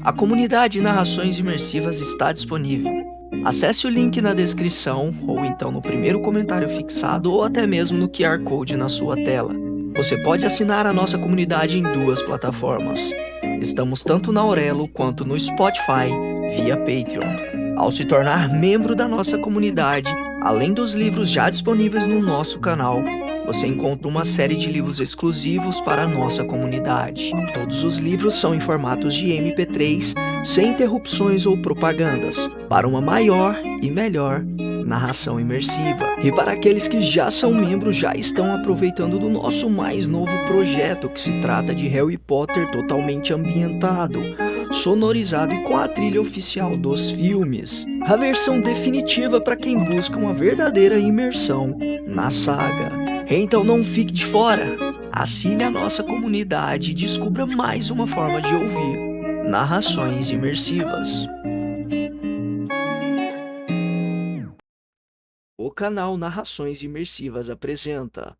A comunidade Narrações Imersivas está disponível. Acesse o link na descrição, ou então no primeiro comentário fixado, ou até mesmo no QR Code na sua tela. Você pode assinar a nossa comunidade em duas plataformas. Estamos tanto na Aurelo quanto no Spotify, via Patreon. Ao se tornar membro da nossa comunidade, além dos livros já disponíveis no nosso canal, você encontra uma série de livros exclusivos para a nossa comunidade. Todos os livros são em formatos de MP3, sem interrupções ou propagandas, para uma maior e melhor narração imersiva. E para aqueles que já são membros, já estão aproveitando do nosso mais novo projeto, que se trata de Harry Potter totalmente ambientado, sonorizado e com a trilha oficial dos filmes. A versão definitiva para quem busca uma verdadeira imersão na saga. Então não fique de fora. Assine a nossa comunidade e descubra mais uma forma de ouvir narrações imersivas. O canal Narrações Imersivas apresenta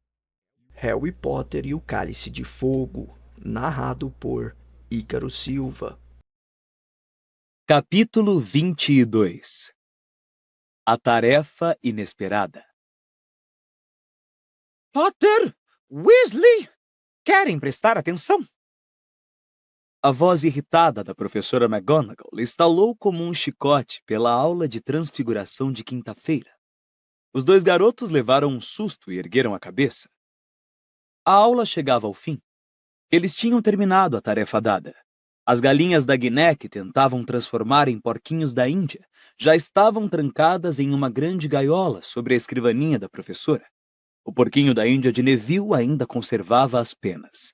Harry Potter e o Cálice de Fogo, narrado por Ícaro Silva. Capítulo 22. A tarefa inesperada. Potter! Weasley! Querem prestar atenção? A voz irritada da professora McGonagall estalou como um chicote pela aula de transfiguração de quinta-feira. Os dois garotos levaram um susto e ergueram a cabeça. A aula chegava ao fim. Eles tinham terminado a tarefa dada. As galinhas da Guiné, que tentavam transformar em porquinhos da Índia, já estavam trancadas em uma grande gaiola sobre a escrivaninha da professora. O porquinho da Índia de Neville ainda conservava as penas.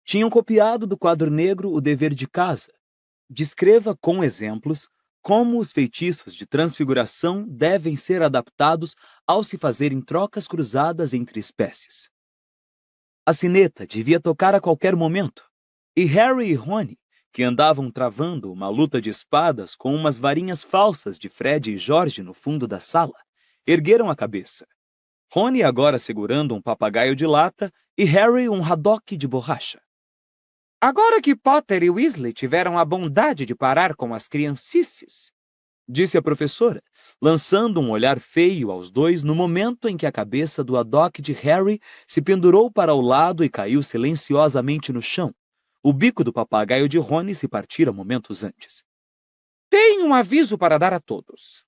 Tinham copiado do quadro negro o dever de casa. Descreva com exemplos como os feitiços de transfiguração devem ser adaptados ao se fazerem trocas cruzadas entre espécies. A sineta devia tocar a qualquer momento, e Harry e Rony, que andavam travando uma luta de espadas com umas varinhas falsas de Fred e George no fundo da sala, ergueram a cabeça. Rony agora segurando um papagaio de lata e Harry um haddock de borracha. Agora que Potter e Weasley tiveram a bondade de parar com as criancices, disse a professora, lançando um olhar feio aos dois no momento em que a cabeça do haddock de Harry se pendurou para o lado e caiu silenciosamente no chão. O bico do papagaio de Rony se partira momentos antes. Tenho um aviso para dar a todos.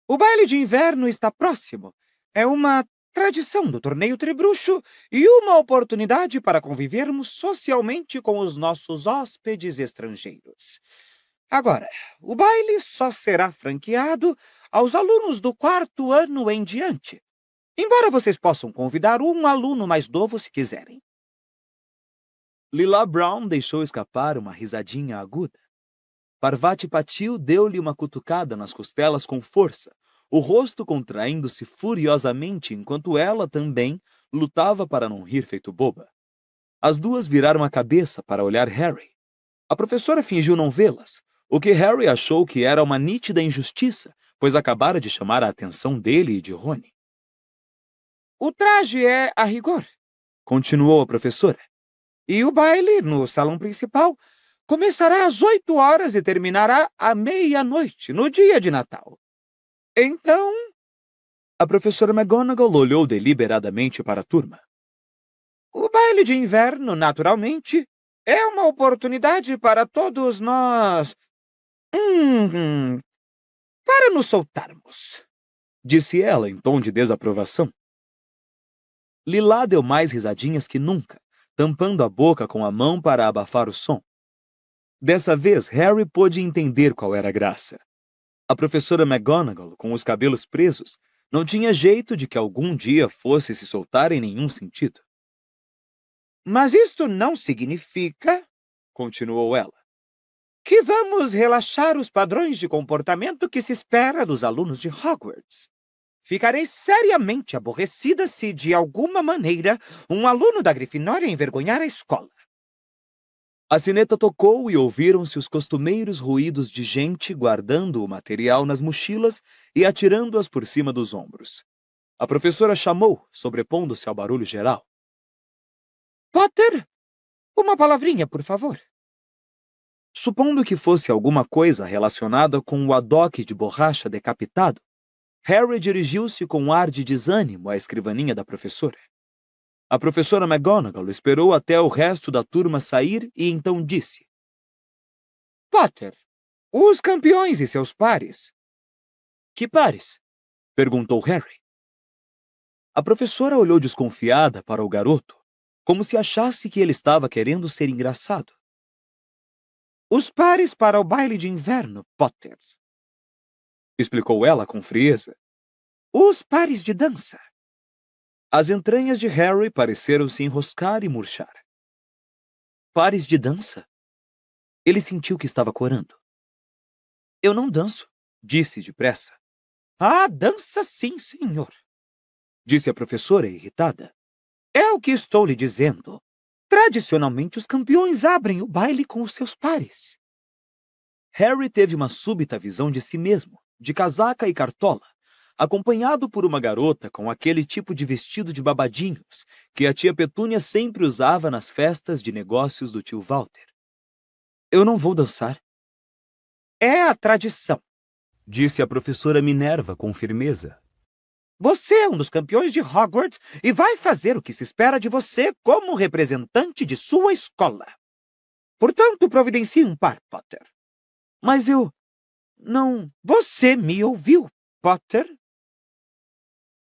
O baile de inverno está próximo. É uma tradição do torneio Trebruxo e uma oportunidade para convivermos socialmente com os nossos hóspedes estrangeiros. Agora, o baile só será franqueado aos alunos do 4º ano em diante, embora vocês possam convidar um aluno mais novo se quiserem. Lila Brown deixou escapar uma risadinha aguda. Parvati Patil deu-lhe uma cutucada nas costelas com força, o rosto contraindo-se furiosamente enquanto ela também lutava para não rir feito boba. As duas viraram a cabeça para olhar Harry. A professora fingiu não vê-las, o que Harry achou que era uma nítida injustiça, pois acabara de chamar a atenção dele e de Rony. O traje é a rigor, continuou a professora. E o baile, no salão principal, começará às 8 horas e terminará à meia-noite, no dia de Natal. Então... A professora McGonagall olhou deliberadamente para a turma. O baile de inverno, naturalmente, é uma oportunidade para todos nós... para nos soltarmos, disse ela em tom de desaprovação. Lila deu mais risadinhas que nunca, tampando a boca com a mão para abafar o som. Dessa vez, Harry pôde entender qual era a graça. A professora McGonagall, com os cabelos presos, não tinha jeito de que algum dia fosse se soltar em nenhum sentido. Mas isto não significa, continuou ela, que vamos relaxar os padrões de comportamento que se espera dos alunos de Hogwarts. Ficarei seriamente aborrecida se, de alguma maneira, um aluno da Grifinória envergonhar a escola. A sineta tocou e ouviram-se os costumeiros ruídos de gente guardando o material nas mochilas e atirando-as por cima dos ombros. A professora chamou, sobrepondo-se ao barulho geral. Potter, uma palavrinha, por favor. Supondo que fosse alguma coisa relacionada com o adoque de borracha decapitado, Harry dirigiu-se com um ar de desânimo à escrivaninha da professora. A professora McGonagall esperou até o resto da turma sair e então disse: Potter, os campeões e seus pares. Que pares? Perguntou Harry. A professora olhou desconfiada para o garoto, como se achasse que ele estava querendo ser engraçado. Os pares para o baile de inverno, Potter. Explicou ela com frieza. Os pares de dança. As entranhas de Harry pareceram se enroscar e murchar. Pares de dança? Ele sentiu que estava corando. Eu não danço, disse depressa. Ah, dança sim, senhor, Disse a professora irritada. é o que estou lhe dizendo. Tradicionalmente, os campeões abrem o baile com os seus pares. Harry teve uma súbita visão de si mesmo, de casaca e cartola, acompanhado por uma garota com aquele tipo de vestido de babadinhos que a tia Petúnia sempre usava nas festas de negócios do tio Walter. Eu não vou dançar, É a tradição. disse a professora Minerva com firmeza. Você é um dos campeões de Hogwarts e vai fazer o que se espera de você como representante de sua escola. Portanto, providencie um par, Potter. Mas eu... Não, você me ouviu, Potter?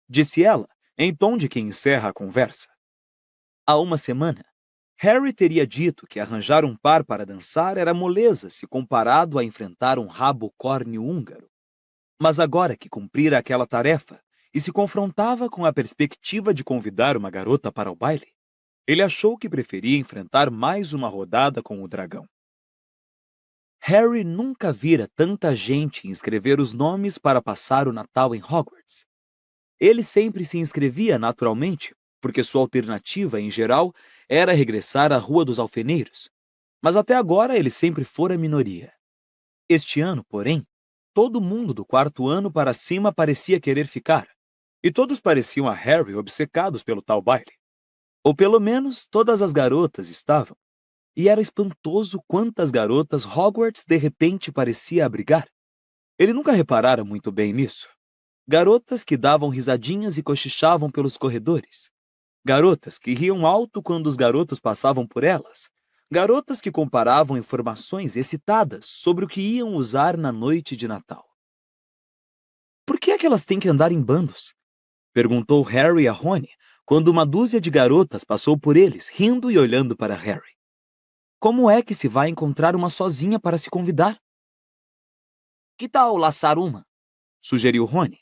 Disse ela, em tom de quem encerra a conversa. Há uma semana, Harry teria dito que arranjar um par para dançar era moleza se comparado a enfrentar um rabo córneo húngaro. Mas agora que cumprira aquela tarefa e se confrontava com a perspectiva de convidar uma garota para o baile, ele achou que preferia enfrentar mais uma rodada com o dragão. Harry nunca vira tanta gente inscrever os nomes para passar o Natal em Hogwarts. Ele sempre se inscrevia naturalmente, porque sua alternativa, em geral, era regressar à Rua dos Alfeneiros. Mas até agora ele sempre fora minoria. Este ano, porém, todo mundo do quarto ano para cima parecia querer ficar, e todos pareciam a Harry obcecados pelo tal baile. Ou pelo menos todas as garotas estavam. E era espantoso quantas garotas Hogwarts de repente parecia abrigar. Ele nunca reparara muito bem nisso. Garotas que davam risadinhas e cochichavam pelos corredores. Garotas que riam alto quando os garotos passavam por elas. Garotas que comparavam informações excitadas sobre o que iam usar na noite de Natal. Por que é que elas têm que andar em bandos? Perguntou Harry a Rony, quando uma dúzia de garotas passou por eles, rindo e olhando para Harry. Como é que se vai encontrar uma sozinha para se convidar? Que tal laçar uma? Sugeriu Rony.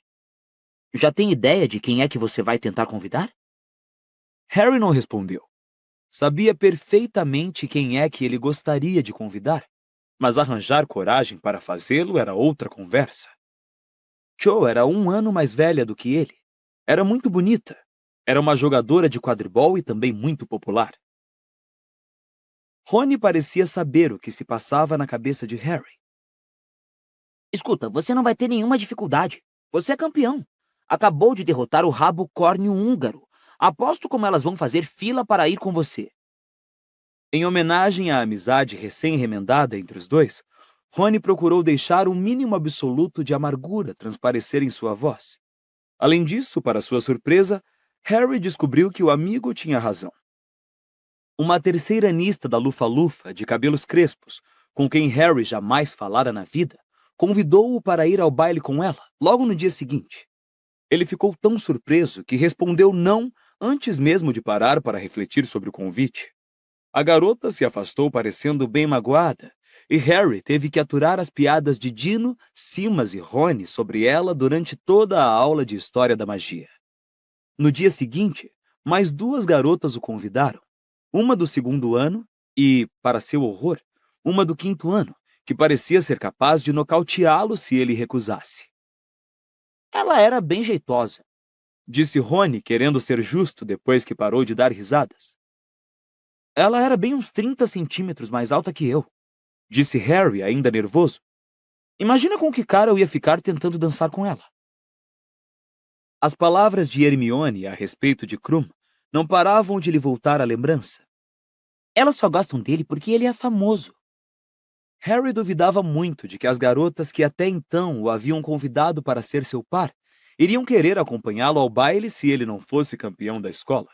Já tem ideia de quem é que você vai tentar convidar? Harry não respondeu. Sabia perfeitamente quem é que ele gostaria de convidar, mas arranjar coragem para fazê-lo era outra conversa. Cho era 1 ano mais velha do que ele. Era muito bonita. Era uma jogadora de quadribol e também muito popular. Rony parecia saber o que se passava na cabeça de Harry. Escuta, você não vai ter nenhuma dificuldade. Você é campeão. Acabou de derrotar o rabo córneo húngaro. Aposto como elas vão fazer fila para ir com você. Em homenagem à amizade recém-remendada entre os dois, Rony procurou deixar um mínimo absoluto de amargura transparecer em sua voz. Além disso, para sua surpresa, Harry descobriu que o amigo tinha razão. Uma terceira anista da Lufa-Lufa, de cabelos crespos, com quem Harry jamais falara na vida, convidou-o para ir ao baile com ela, logo no dia seguinte. Ele ficou tão surpreso que respondeu não antes mesmo de parar para refletir sobre o convite. A garota se afastou parecendo bem magoada, e Harry teve que aturar as piadas de Dino, Simas e Rony sobre ela durante toda a aula de História da Magia. No dia seguinte, mais 2 garotas o convidaram, uma do 2º ano e, para seu horror, uma do 5º ano, que parecia ser capaz de nocauteá-lo se ele recusasse. Ela era bem jeitosa. Disse Rony, querendo ser justo depois que parou de dar risadas. Ela era bem uns 30 centímetros mais alta que eu. Disse Harry, ainda nervoso. Imagina com que cara eu ia ficar tentando dançar com ela. As palavras de Hermione a respeito de Krum não paravam de lhe voltar à lembrança. Elas só gostam dele porque ele é famoso. Harry duvidava muito de que as garotas que até então o haviam convidado para ser seu par iriam querer acompanhá-lo ao baile se ele não fosse campeão da escola.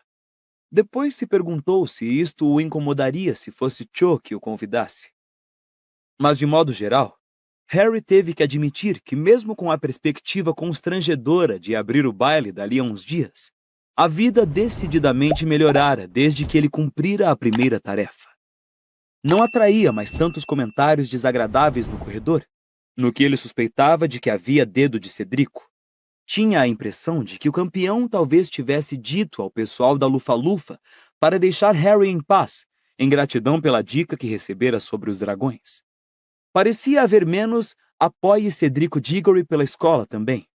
Depois se perguntou se isto o incomodaria se fosse Cho que o convidasse. Mas, de modo geral, Harry teve que admitir que, mesmo com a perspectiva constrangedora de abrir o baile dali a uns dias, a vida decididamente melhorara desde que ele cumprira a primeira tarefa. Não atraía mais tantos comentários desagradáveis no corredor, no que ele suspeitava de que havia dedo de Cedrico. Tinha a impressão de que o campeão talvez tivesse dito ao pessoal da Lufa-Lufa para deixar Harry em paz, em gratidão pela dica que recebera sobre os dragões. Parecia haver menos apoie Cedrico Diggory pela escola também.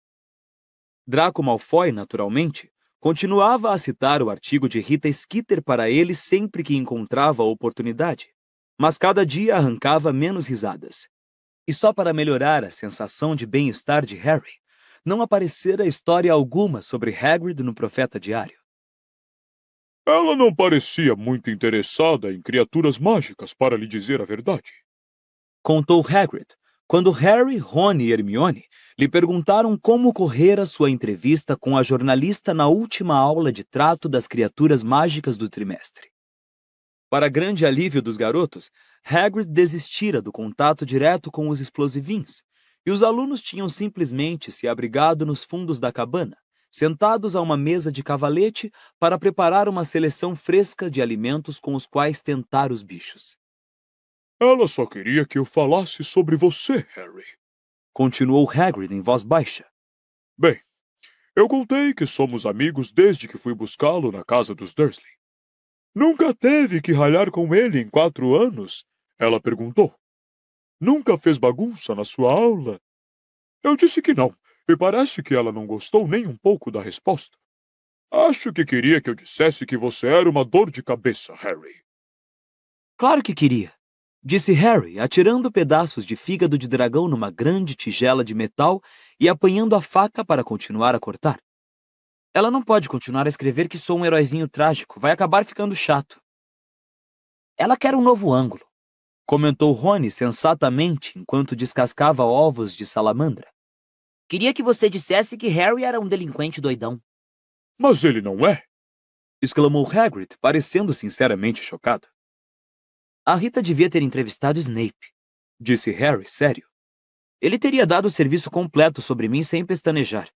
Draco Malfoy, naturalmente, continuava a citar o artigo de Rita Skeeter para ele sempre que encontrava a oportunidade, mas cada dia arrancava menos risadas. E só para melhorar a sensação de bem-estar de Harry, não aparecera história alguma sobre Hagrid no Profeta Diário. Ela não parecia muito interessada em criaturas mágicas, para lhe dizer a verdade, contou Hagrid, quando Harry, Ron e Hermione lhe perguntaram como correra sua entrevista com a jornalista na última aula de trato das criaturas mágicas do trimestre. Para grande alívio dos garotos, Hagrid desistira do contato direto com os explosivins, e os alunos tinham simplesmente se abrigado nos fundos da cabana, sentados a uma mesa de cavalete para preparar uma seleção fresca de alimentos com os quais tentar os bichos. Ela só queria que eu falasse sobre você, Harry, continuou Hagrid em voz baixa. Bem, eu contei que somos amigos desde que fui buscá-lo na casa dos Dursley. Nunca teve que ralhar com ele em 4 anos? Ela perguntou. Nunca fez bagunça na sua aula? Eu disse que não, e parece que ela não gostou nem um pouco da resposta. Acho que queria que eu dissesse que você era uma dor de cabeça, Harry. Claro que queria, disse Harry, atirando pedaços de fígado de dragão numa grande tigela de metal e apanhando a faca para continuar a cortar. Ela não pode continuar a escrever que sou um heróizinho trágico, vai acabar ficando chato. Ela quer um novo ângulo, comentou Rony sensatamente enquanto descascava ovos de salamandra. Queria que você dissesse que Harry era um delinquente doidão. Mas ele não é, exclamou Hagrid, parecendo sinceramente chocado. A Rita devia ter entrevistado Snape, disse Harry, sério. Ele teria dado o serviço completo sobre mim sem pestanejar.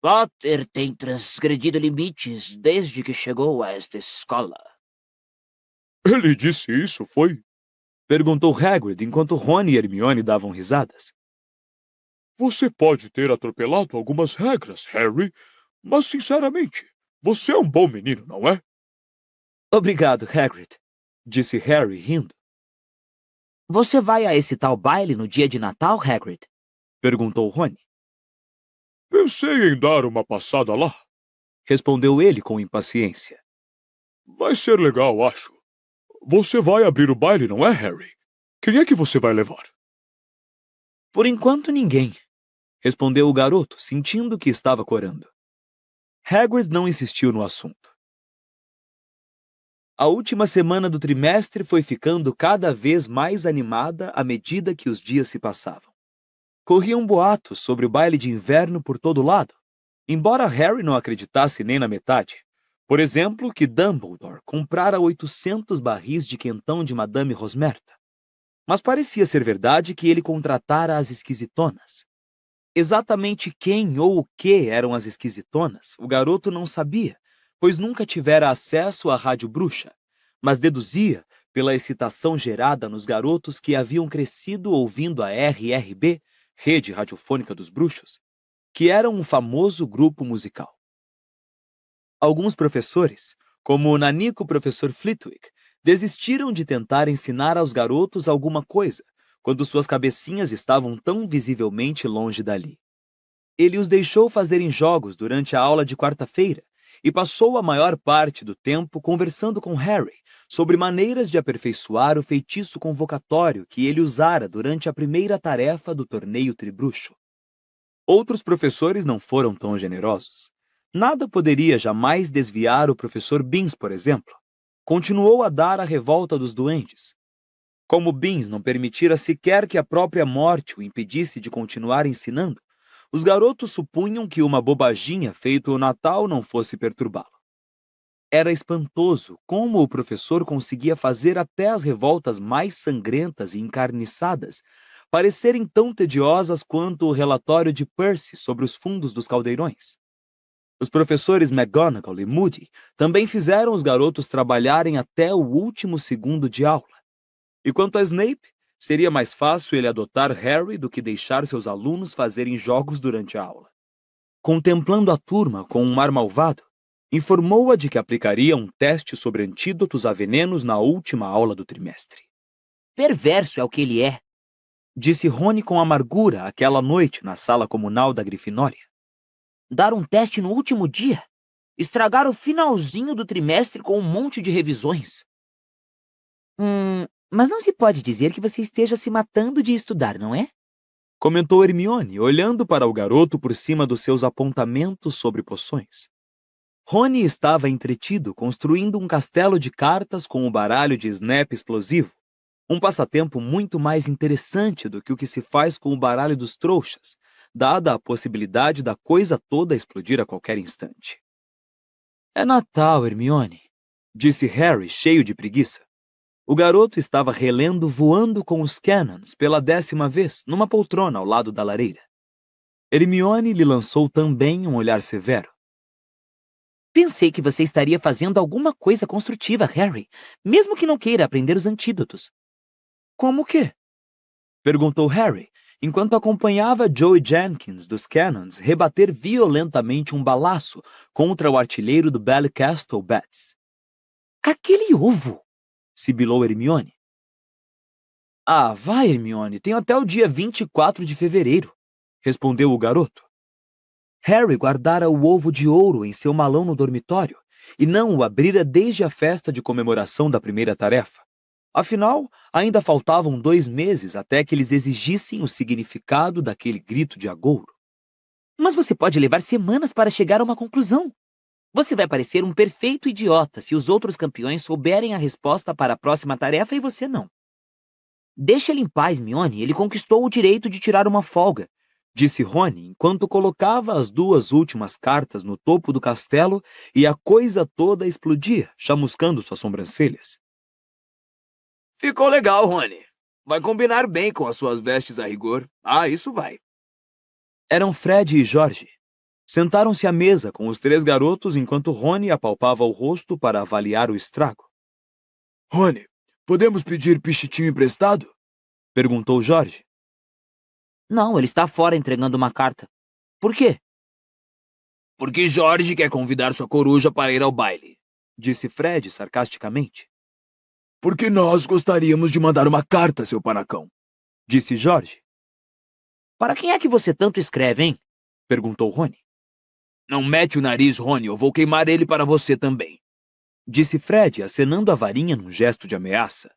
Potter tem transgredido limites desde que chegou a esta escola. Ele disse isso, foi? Perguntou Hagrid enquanto Rony e Hermione davam risadas. Você pode ter atropelado algumas regras, Harry, mas, sinceramente, você é um bom menino, não é? Obrigado, Hagrid, disse Harry, rindo. Você vai a esse tal baile no dia de Natal, Hagrid? Perguntou Rony. Pensei em dar uma passada lá, respondeu ele com impaciência. Vai ser legal, acho. Você vai abrir o baile, não é, Harry? Quem é que você vai levar? Por enquanto, ninguém, respondeu o garoto, sentindo que estava corando. Hagrid não insistiu no assunto. A última semana do trimestre foi ficando cada vez mais animada à medida que os dias se passavam. Corriam boatos sobre o baile de inverno por todo lado, embora Harry não acreditasse nem na metade. Por exemplo, que Dumbledore comprara 800 barris de quentão de Madame Rosmerta. Mas parecia ser verdade que ele contratara as esquisitonas. Exatamente quem ou o que eram as esquisitonas, o garoto não sabia, pois nunca tivera acesso à Rádio Bruxa, mas deduzia, pela excitação gerada nos garotos que haviam crescido ouvindo a RRB, Rede Radiofônica dos Bruxos, que era um famoso grupo musical. Alguns professores, como o nanico professor Flitwick, desistiram de tentar ensinar aos garotos alguma coisa, quando suas cabecinhas estavam tão visivelmente longe dali. Ele os deixou fazerem jogos durante a aula de quarta-feira e passou a maior parte do tempo conversando com Harry sobre maneiras de aperfeiçoar o feitiço convocatório que ele usara durante a primeira tarefa do torneio tribruxo. Outros professores não foram tão generosos. Nada poderia jamais desviar o professor Binns, por exemplo. Continuou a dar a revolta dos duendes. Como Beans não permitira sequer que a própria morte o impedisse de continuar ensinando, os garotos supunham que uma bobaginha feita no Natal não fosse perturbá-lo. Era espantoso como o professor conseguia fazer até as revoltas mais sangrentas e encarniçadas parecerem tão tediosas quanto o relatório de Percy sobre os fundos dos caldeirões. Os professores McGonagall e Moody também fizeram os garotos trabalharem até o último segundo de aula. E quanto a Snape, seria mais fácil ele adotar Harry do que deixar seus alunos fazerem jogos durante a aula. Contemplando a turma com um ar malvado, informou-a de que aplicaria um teste sobre antídotos a venenos na última aula do trimestre. Perverso é o que ele é. Disse Rony com amargura aquela noite na sala comunal da Grifinória. Dar um teste no último dia? Estragar o finalzinho do trimestre com um monte de revisões? Mas não se pode dizer que você esteja se matando de estudar, não é? Comentou Hermione, olhando para o garoto por cima dos seus apontamentos sobre poções. Rony estava entretido construindo um castelo de cartas com o baralho de Snap explosivo, um passatempo muito mais interessante do que o que se faz com o baralho dos trouxas, dada a possibilidade da coisa toda explodir a qualquer instante. É Natal, Hermione, disse Harry, cheio de preguiça. O garoto estava relendo Voando com os Cannons pela 10ª vez, numa poltrona ao lado da lareira. Hermione lhe lançou também um olhar severo. Pensei que você estaria fazendo alguma coisa construtiva, Harry, mesmo que não queira aprender os antídotos. Como o quê? Perguntou Harry, enquanto acompanhava Joey Jenkins dos Cannons rebater violentamente um balaço contra o artilheiro do Ballycastle Bats. Aquele ovo! Sibilou Hermione. Ah, vai, Hermione, tenho até o dia 24 de fevereiro, respondeu o garoto. Harry guardara o ovo de ouro em seu malão no dormitório e não o abrira desde a festa de comemoração da primeira tarefa. Afinal, ainda faltavam 2 meses até que eles exigissem o significado daquele grito de agouro. Mas você pode levar semanas para chegar a uma conclusão. Você vai parecer um perfeito idiota se os outros campeões souberem a resposta para a próxima tarefa e você não. Deixa ele em paz, Hermione. Ele conquistou o direito de tirar uma folga, disse Rony enquanto colocava as 2 últimas cartas no topo do castelo e a coisa toda explodia, chamuscando suas sobrancelhas. Ficou legal, Rony. Vai combinar bem com as suas vestes a rigor. Ah, isso vai. Eram Fred e George. Sentaram-se à mesa com os 3 garotos enquanto Rony apalpava o rosto para avaliar o estrago. Rony, podemos pedir pichitinho emprestado? Perguntou George. Não, ele está fora entregando uma carta. Por quê? Porque Jorge quer convidar sua coruja para ir ao baile, disse Fred sarcasticamente. Porque nós gostaríamos de mandar uma carta, seu panacão, disse George. Para quem é que você tanto escreve, hein? Perguntou Rony. Não mete o nariz, Rony, eu vou queimar ele para você também, disse Fred, acenando a varinha num gesto de ameaça.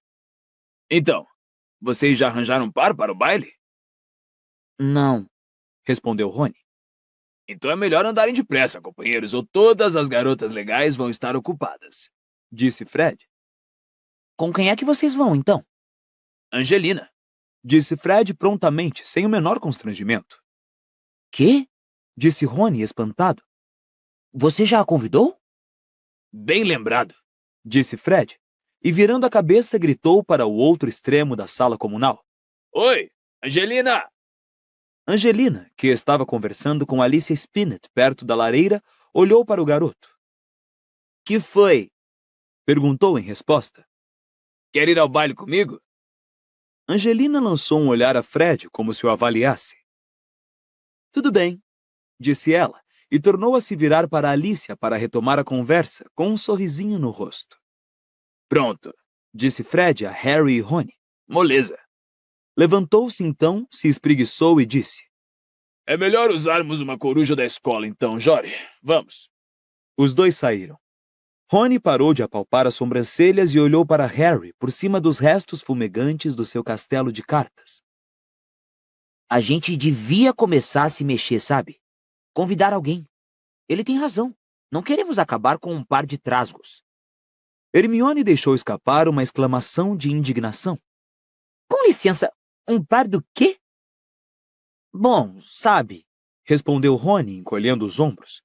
Então, vocês já arranjaram um par para o baile? Não, respondeu Rony. Então é melhor andarem depressa, companheiros, ou todas as garotas legais vão estar ocupadas, disse Fred. Com quem é que vocês vão, então? Angelina, disse Fred prontamente, sem o menor constrangimento. Quê? Disse Rony, espantado. Você já a convidou? bem lembrado, disse Fred, e virando a cabeça gritou para o outro extremo da sala comunal. Oi, Angelina! Angelina, que estava conversando com Alicia Spinnet perto da lareira, olhou para o garoto. Que foi? Perguntou em resposta. Quer ir ao baile comigo? Angelina lançou um olhar a Fred como se o avaliasse. Tudo bem, disse ela, e tornou a se virar para Alicia para retomar a conversa, com um sorrisinho no rosto. Pronto, disse Fred a Harry e Rony. Moleza. Levantou-se então, se espreguiçou e disse. É melhor usarmos uma coruja da escola então, Jorge. Vamos. Os dois saíram. Rony parou de apalpar as sobrancelhas e olhou para Harry por cima dos restos fumegantes do seu castelo de cartas. A gente devia começar a se mexer, sabe? Convidar alguém. Ele tem razão. Não queremos acabar com um par de trasgos. Hermione deixou escapar uma exclamação de indignação. Com licença, um par do quê? Bom, sabe, respondeu Rony, encolhendo os ombros.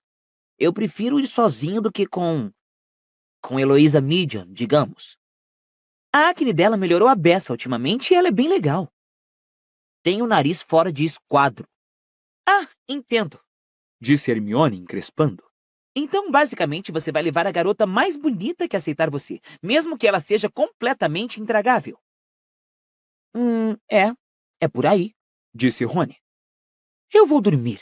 eu prefiro ir sozinho do que com Heloísa Midian, digamos. A acne dela melhorou a beça ultimamente e ela é bem legal. Tem o nariz fora de esquadro. Ah, entendo. Disse Hermione, encrespando. Então, basicamente, você vai levar a garota mais bonita que aceitar você, mesmo que ela seja completamente intragável. É por aí. Disse Rony. Eu vou dormir.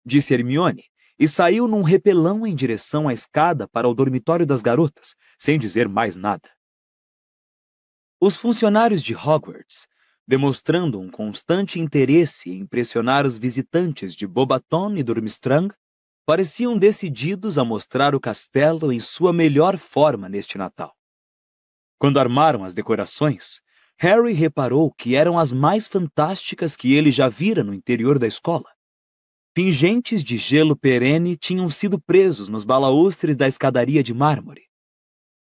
Disse Hermione, e saiu num repelão em direção à escada para o dormitório das garotas, sem dizer mais nada. Os funcionários de Hogwarts, demonstrando um constante interesse em impressionar os visitantes de Beauxbaton e Durmstrang, pareciam decididos a mostrar o castelo em sua melhor forma neste Natal. Quando armaram as decorações, Harry reparou que eram as mais fantásticas que ele já vira no interior da escola. Pingentes de gelo perene tinham sido presos nos balaústres da escadaria de mármore.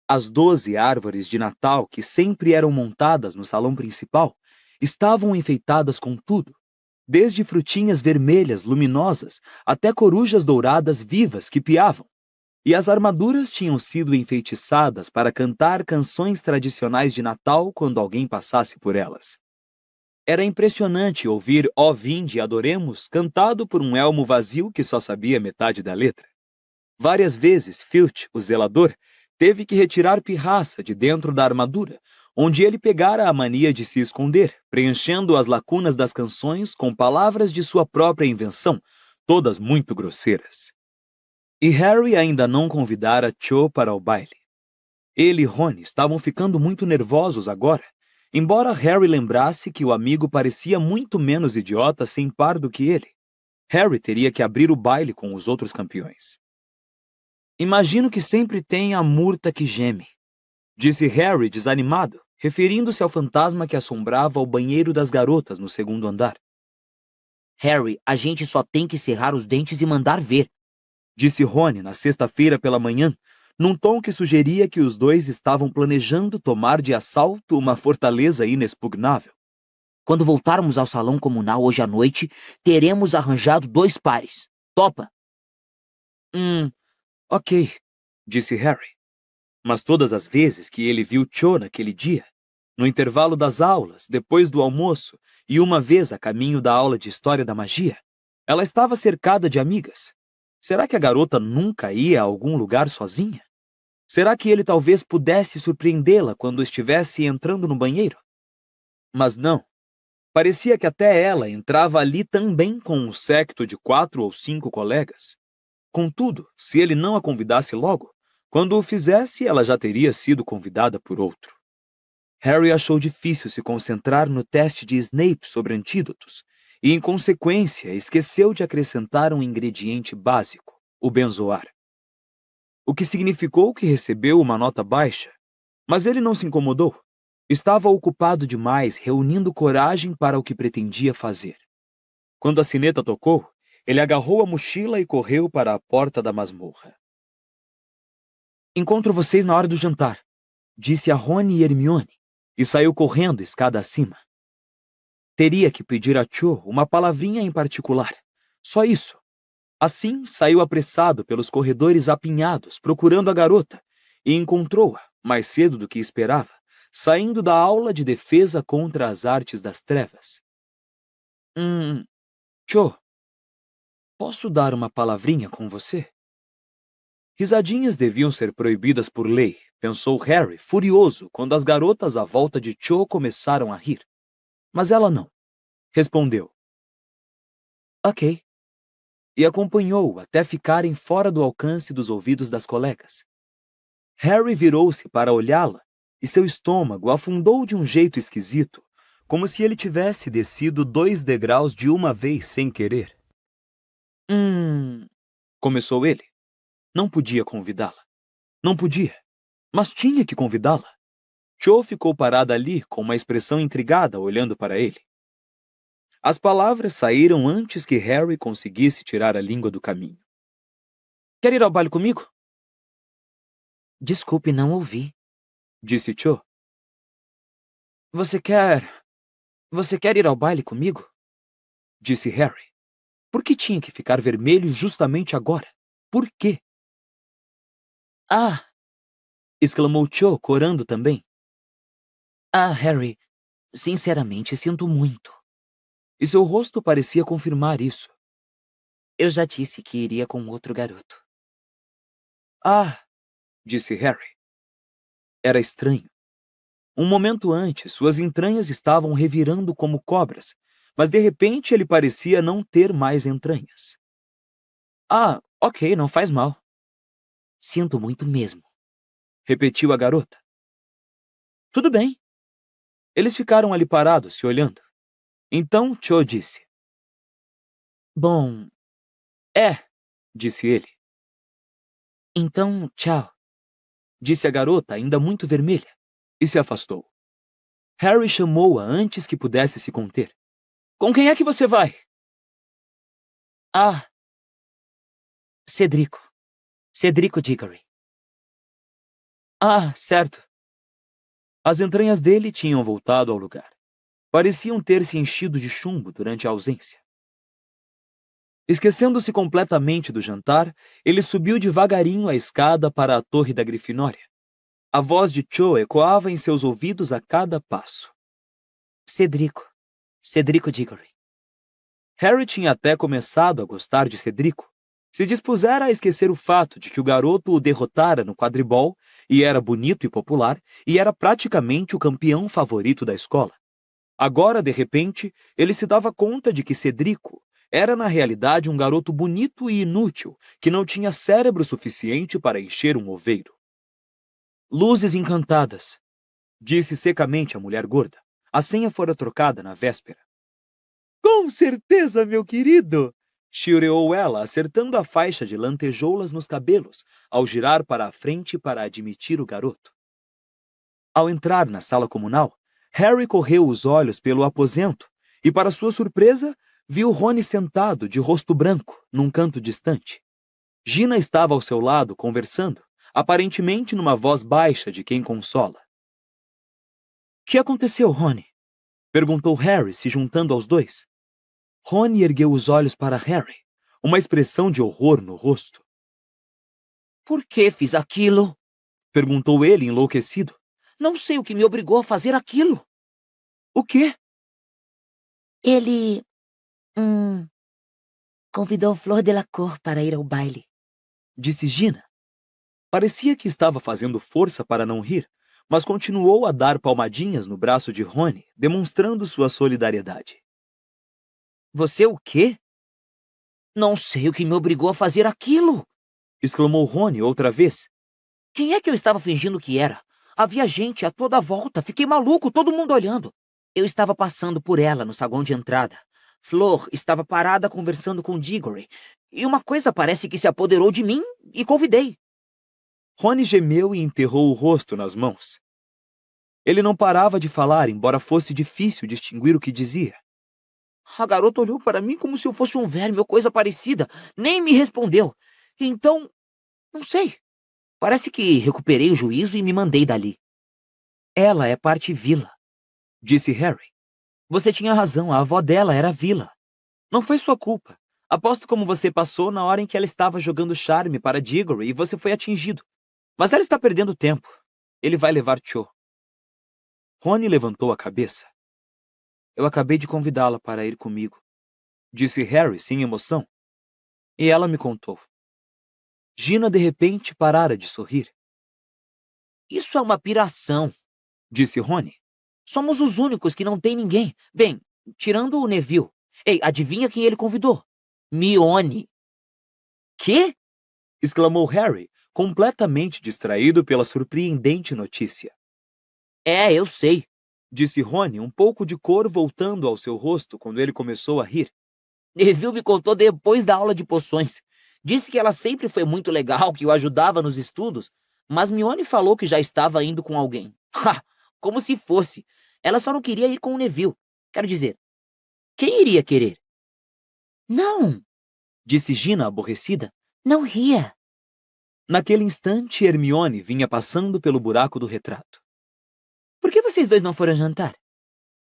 As 12 árvores de Natal que sempre eram montadas no salão principal estavam enfeitadas com tudo, desde frutinhas vermelhas luminosas até corujas douradas vivas que piavam, e as armaduras tinham sido enfeitiçadas para cantar canções tradicionais de Natal quando alguém passasse por elas. Era impressionante ouvir Ó Vinde e Adoremos cantado por um elmo vazio que só sabia metade da letra. Várias vezes Filch, o zelador, teve que retirar pirraça de dentro da armadura, onde ele pegara a mania de se esconder, preenchendo as lacunas das canções com palavras de sua própria invenção, todas muito grosseiras. E Harry ainda não convidara Cho para o baile. Ele e Rony estavam ficando muito nervosos agora, embora Harry lembrasse que o amigo parecia muito menos idiota sem par do que ele. Harry teria que abrir o baile com os outros campeões. Imagino que sempre tem a murta que geme, disse Harry desanimado, referindo-se ao fantasma que assombrava o banheiro das garotas no segundo andar. Harry, a gente só tem que cerrar os dentes e mandar ver, disse Rony na sexta-feira pela manhã, num tom que sugeria que os dois estavam planejando tomar de assalto uma fortaleza inexpugnável. Quando voltarmos ao salão comunal hoje à noite, teremos arranjado 2 pares. Topa? Ok, disse Harry. Mas todas as vezes que ele viu Cho naquele dia, no intervalo das aulas, depois do almoço e uma vez a caminho da aula de História da Magia, ela estava cercada de amigas. Será que a garota nunca ia a algum lugar sozinha? Será que ele talvez pudesse surpreendê-la quando estivesse entrando no banheiro? Mas não. Parecia que até ela entrava ali também com um séquito de 4 ou 5 colegas. Contudo, se ele não a convidasse logo, quando o fizesse, ela já teria sido convidada por outro. Harry achou difícil se concentrar no teste de Snape sobre antídotos e, em consequência, esqueceu de acrescentar um ingrediente básico, o benzoar. O que significou que recebeu uma nota baixa, mas ele não se incomodou. Estava ocupado demais reunindo coragem para o que pretendia fazer. Quando a sineta tocou, ele agarrou a mochila e correu para a porta da masmorra. Encontro vocês na hora do jantar, disse a Rony e Hermione, e saiu correndo escada acima. Teria que pedir a Cho uma palavrinha em particular. Só isso. Assim, saiu apressado pelos corredores apinhados, procurando a garota, e encontrou-a, mais cedo do que esperava, saindo da aula de defesa contra as artes das trevas. Cho, posso dar uma palavrinha com você? Risadinhas deviam ser proibidas por lei, pensou Harry, furioso, quando as garotas à volta de Cho começaram a rir. Mas ela não. Respondeu. Ok. E acompanhou até ficarem fora do alcance dos ouvidos das colegas. Harry virou-se para olhá-la e seu estômago afundou de um jeito esquisito, como se ele tivesse descido 2 degraus de uma vez sem querer. Começou ele. Não podia convidá-la. Não podia. Mas tinha que convidá-la. Cho ficou parada ali com uma expressão intrigada olhando para ele. As palavras saíram antes que Harry conseguisse tirar a língua do caminho. Quer ir ao baile comigo? Desculpe, não ouvi, disse Cho. Você quer Você quer ir ao baile comigo? Disse Harry. Por que tinha que ficar vermelho justamente agora? Por quê? Ah! Exclamou Cho, corando também. Ah, Harry, sinceramente, sinto muito. E seu rosto parecia confirmar isso. Eu já disse que iria com outro garoto. Ah! Disse Harry. Era estranho. Um momento antes, suas entranhas estavam revirando como cobras, mas de repente ele parecia não ter mais entranhas. Ah, ok, não faz mal. Sinto muito mesmo. Repetiu a garota. Tudo bem. Eles ficaram ali parados, se olhando. Então Cho disse. Bom, Disse ele. então, tchau. Disse a garota, ainda muito vermelha, e se afastou. Harry chamou-a antes que pudesse se conter. Com quem é que você vai? Ah! Cedrico. Cedrico Diggory. Ah, certo. As entranhas dele tinham voltado ao lugar. Pareciam ter se enchido de chumbo durante a ausência. Esquecendo-se completamente do jantar, ele subiu devagarinho a escada para a torre da Grifinória. A voz de Cho ecoava em seus ouvidos a cada passo. Cedrico. Cedrico Diggory. Harry tinha até começado a gostar de Cedrico. Se dispusera a esquecer o fato de que o garoto o derrotara no quadribol, e era bonito e popular, e era praticamente o campeão favorito da escola. Agora, de repente, ele se dava conta de que Cedrico era na realidade um garoto bonito e inútil, que não tinha cérebro suficiente para encher um oveiro. Luzes encantadas, disse secamente a mulher gorda. A senha fora trocada na véspera. Com certeza, meu querido! Chiureou ela, acertando a faixa de lantejoulas nos cabelos, ao girar para a frente para admitir o garoto. Ao entrar na sala comunal, Harry correu os olhos pelo aposento e, para sua surpresa, viu Rony sentado, de rosto branco, num canto distante. Gina estava ao seu lado, conversando, aparentemente numa voz baixa de quem consola. — Que aconteceu, Rony? Perguntou Harry, se juntando aos dois. Rony ergueu os olhos para Harry, uma expressão de horror no rosto. Por que fiz aquilo? Perguntou ele, enlouquecido. Não sei o que me obrigou a fazer aquilo. O quê? Ele... convidou Flor Delacour para ir ao baile. Disse Gina. Parecia que estava fazendo força para não rir, mas continuou a dar palmadinhas no braço de Rony, demonstrando sua solidariedade. Você o quê? Não sei o que me obrigou a fazer aquilo. Exclamou Rony outra vez. Quem é que eu estava fingindo que era? Havia gente a toda volta. Fiquei maluco, todo mundo olhando. Eu estava passando por ela no saguão de entrada. Flor estava parada conversando com Diggory. E uma coisa parece que se apoderou de mim e convidei. Rony gemeu e enterrou o rosto nas mãos. Ele não parava de falar, embora fosse difícil distinguir o que dizia. A garota olhou para mim como se eu fosse um verme ou coisa parecida. Nem me respondeu. Então, não sei. Parece que recuperei o juízo e me mandei dali. Ela é parte Vila, disse Harry. Você tinha razão, a avó dela era Vila. Não foi sua culpa. Aposto como você passou na hora em que ela estava jogando charme para Diggory e você foi atingido. Mas ela está perdendo tempo. Ele vai levar Cho. Rony levantou a cabeça. Eu acabei de convidá-la para ir comigo, disse Harry sem emoção. E ela me contou. Gina de repente parara de sorrir. Isso é uma piração, disse Rony. Somos os únicos que não tem ninguém. Bem, tirando o Neville. Ei, adivinha quem ele convidou? Mione. Quê? Exclamou Harry, completamente distraído pela surpreendente notícia. É, eu sei, disse Rony, um pouco de cor voltando ao seu rosto quando ele começou a rir. Neville me contou depois da aula de poções. Disse que ela sempre foi muito legal, que o ajudava nos estudos, mas Mione falou que já estava indo com alguém. Ha! Como se fosse. Ela só não queria ir com o Neville. Quero dizer, quem iria querer? Não, Disse Gina, aborrecida. não ria. Naquele instante, Hermione vinha passando pelo buraco do retrato. Por que vocês dois não foram jantar?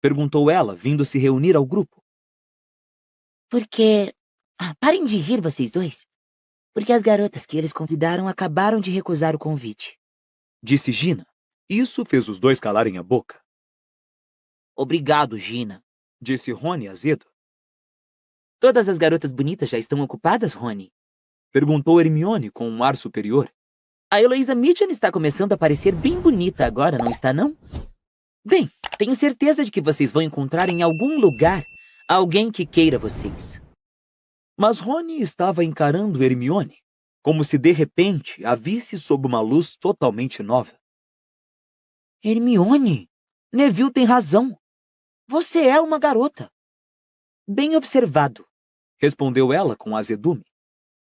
Perguntou ela, vindo se reunir ao grupo. Porque... parem de rir, vocês dois. Porque as garotas que eles convidaram acabaram de recusar o convite. Disse Gina. Isso fez os dois calarem a boca. Obrigado, Gina. Disse Rony azedo. Todas as garotas bonitas já estão ocupadas, Rony? Perguntou Hermione com um ar superior. A Heloísa Mitchell está começando a parecer bem bonita agora, não está, não? Bem, tenho certeza de que vocês vão encontrar em algum lugar alguém que queira vocês. Mas Rony estava encarando Hermione, como se de repente a visse sob uma luz totalmente nova. Hermione, Neville tem razão. Você é uma garota. Bem observado, Respondeu ela com azedume.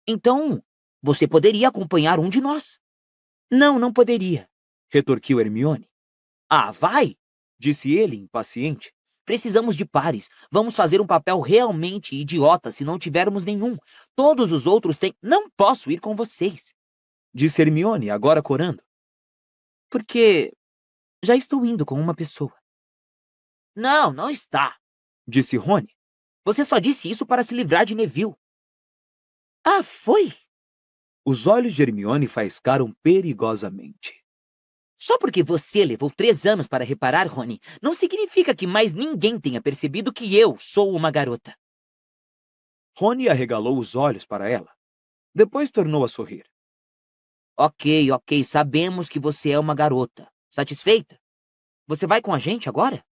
Então, você poderia acompanhar um de nós. Não poderia. Retorquiu Hermione. Ah, vai! Disse ele, impaciente. Precisamos de pares. Vamos fazer um papel realmente idiota se não tivermos nenhum. Todos os outros têm... Não posso ir com vocês. Disse Hermione, agora corando. Porque já estou indo com uma pessoa. Não está. Disse Rony. Você só disse isso para se livrar de Neville. Ah, foi? Os olhos de Hermione faiscaram perigosamente. Só porque você levou 3 anos para reparar, Rony, não significa que mais ninguém tenha percebido que eu sou uma garota. Rony arregalou os olhos para ela. Depois tornou a sorrir. Ok, sabemos que você é uma garota. Satisfeita? Você vai com a gente agora?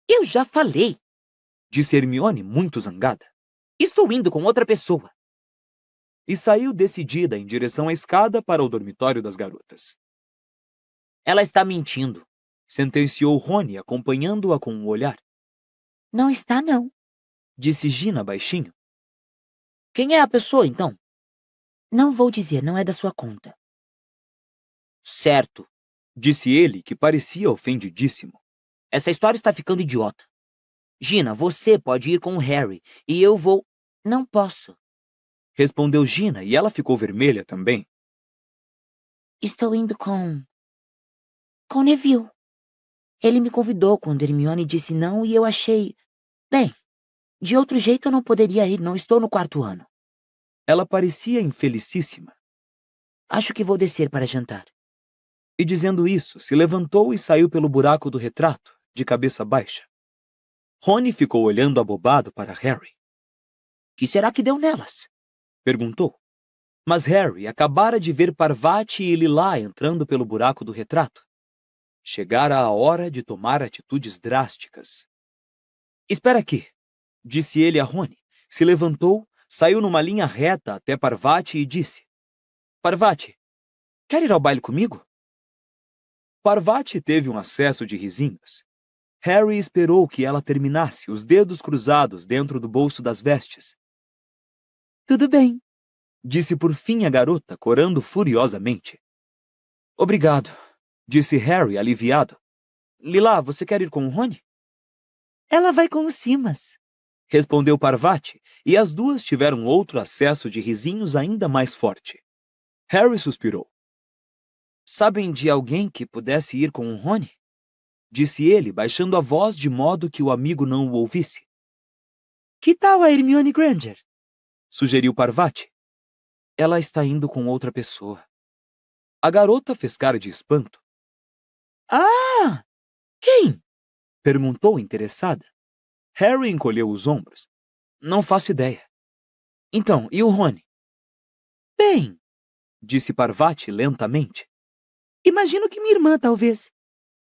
Eu já falei. Disse Hermione, muito zangada. Estou indo com outra pessoa. E saiu decidida em direção à escada para o dormitório das garotas. Ela está mentindo. Sentenciou Rony, acompanhando-a com um olhar. Não está, não. Disse Gina baixinho. Quem é a pessoa, então? Não vou dizer, não é da sua conta. Certo. Disse ele, que parecia ofendidíssimo. Essa história está ficando idiota. Gina, você pode ir com o Harry, e eu vou... Não posso. Respondeu Gina, e ela ficou vermelha também. Estou indo com Neville. Ele me convidou quando Hermione disse não e eu achei... Bem, de outro jeito eu não poderia ir, não estou no 4º ano. Ela parecia infelicíssima. Acho que vou descer para jantar. E dizendo isso, se levantou e saiu pelo buraco do retrato, de cabeça baixa. Rony ficou olhando abobado para Harry. Que será que deu nelas? Perguntou. Mas Harry acabara de ver Parvati e Lilá entrando pelo buraco do retrato. Chegara a hora de tomar atitudes drásticas. Espera aqui, disse ele a Rony. Se levantou, saiu numa linha reta até Parvati e disse: Parvati, quer ir ao baile comigo? Parvati teve um acesso de risinhos. Harry esperou que ela terminasse, os dedos cruzados dentro do bolso das vestes. Tudo bem. Disse por fim a garota, corando furiosamente. Obrigado, disse Harry, aliviado. Lilá, você quer ir com o Rony? Ela vai com os Simas. Respondeu Parvati, e as duas tiveram outro acesso de risinhos ainda mais forte. Harry suspirou. Sabem de alguém que pudesse ir com o Rony? Disse ele, baixando a voz de modo que o amigo não o ouvisse. Que tal a Hermione Granger? Sugeriu Parvati. Ela está indo com outra pessoa. A garota fez cara de espanto. Ah! Quem? Perguntou interessada. Harry encolheu os ombros. Não faço ideia. Então, e o Rony? Bem, Disse Parvati lentamente. imagino que minha irmã, talvez.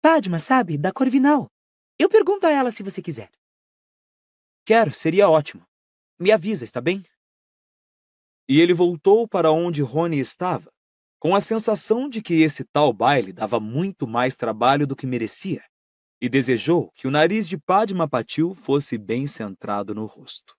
Padma, sabe, da Corvinal. Eu pergunto a ela se você quiser. Quero, seria ótimo. Me avisa, está bem? E ele voltou para onde Rony estava, com a sensação de que esse tal baile dava muito mais trabalho do que merecia, e desejou que o nariz de Padma Patil fosse bem centrado no rosto.